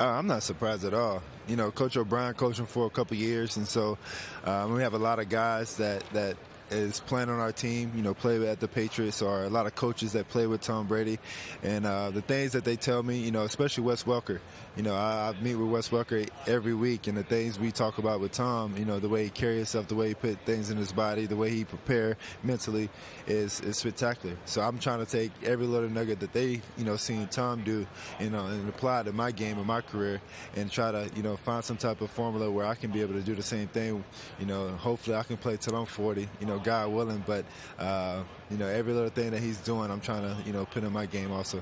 I'm not surprised at all. You know, Coach O'Brien coached him for a couple years, and so we have a lot of guys that is playing on our team, you know, play at the Patriots, or a lot of coaches that play with Tom Brady. And the things that they tell me, you know, especially Wes Welker, you know, I meet with Wes Welker every week, and the things we talk about with Tom, you know, the way he carries himself, the way he put things in his body, the way he prepare mentally is spectacular. So I'm trying to take every little nugget that they, you know, seen Tom do, you know, and apply to my game and my career, and try to, you know, find some type of formula where I can be able to do the same thing. You know, hopefully I can play till I'm 40, you know, God willing. But, you know, every little thing that he's doing, I'm trying to, you know, put in my game also.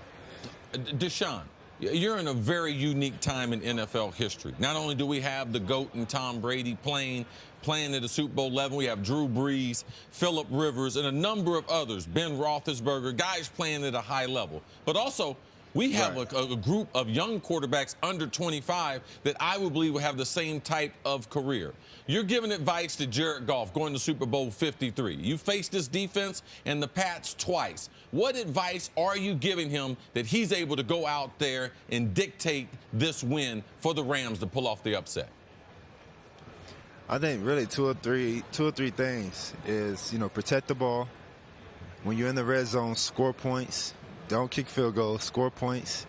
Deshaun, you're in a very unique time in NFL history. Not only do we have the GOAT and Tom Brady playing at the Super Bowl level, we have Drew Brees, Phillip Rivers, and a number of others, Ben Roethlisberger, guys playing at a high level. But also, we have a group of young quarterbacks under 25 that I would believe will have the same type of career. You're giving advice to Jared Goff going to Super Bowl 53. You faced this defense and the Pats twice. What advice are you giving him that he's able to go out there and dictate this win for the Rams to pull off the upset? I think really two or three things is, you know, protect the ball. When you're in the red zone, score points. Don't kick field goals, score points.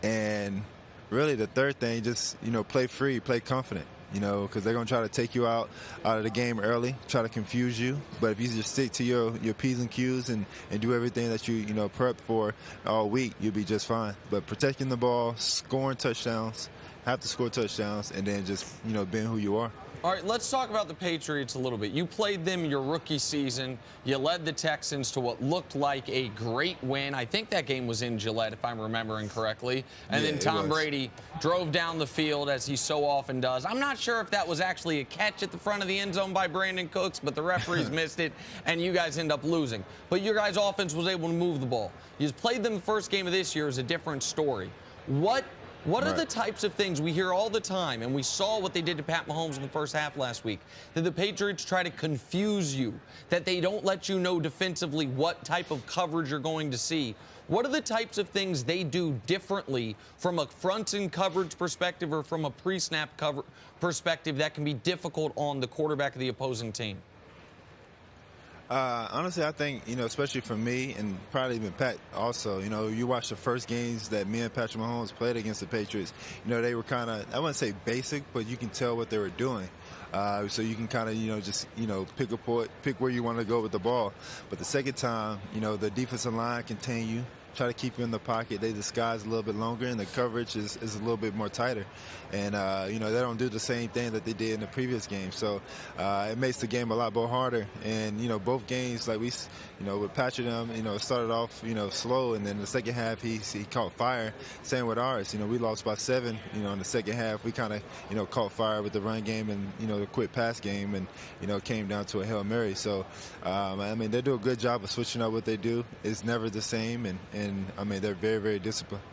And really the third thing, just, you know, play free, play confident, you know, because they're going to try to take you out of the game early, try to confuse you. But if you just stick to your P's and Q's and do everything that you know, prepped for all week, you'll be just fine. But protecting the ball, scoring touchdowns, have to score touchdowns, and then just, you know, being who you are. All right, let's talk about the Patriots a little bit. You played them your rookie season. You led the Texans to what looked like a great win. I think that game was in Gillette, if I'm remembering correctly. And then Tom Brady drove down the field, as he so often does. I'm not sure if that was actually a catch at the front of the end zone by Brandon Cooks, but the referees missed it, and you guys end up losing. But your guys' offense was able to move the ball. You played them the first game of this year is a different story. What are the types of things we hear all the time, and we saw what they did to Pat Mahomes in the first half last week, that the Patriots try to confuse you, that they don't let you know defensively what type of coverage you're going to see? What are the types of things they do differently from a front-end coverage perspective or from a pre-snap cover perspective that can be difficult on the quarterback of the opposing team? Honestly, I think, you know, especially for me and probably even Pat also, you know, you watch the first games that me and Patrick Mahomes played against the Patriots, you know, they were kind of, I wouldn't say basic, but you can tell what they were doing. So you can kind of, you know, just, you know, pick where you want to go with the ball. But the second time, you know, the defensive line contain you, try to keep you in the pocket. They disguise a little bit longer, and the coverage is a little bit more tighter. And, you know, they don't do the same thing that they did in the previous game. So it makes the game a lot more harder. And, you know, both games, like you know, with Patrick, you know, it started off, you know, slow, and then the second half he caught fire. Same with ours. You know, we lost by 7, you know, in the second half. We kind of, you know, caught fire with the run game and, you know, the quick pass game, and, you know, it came down to a Hail Mary. So, I mean, they do a good job of switching up what they do. It's never the same, and I mean, they're very, very disciplined.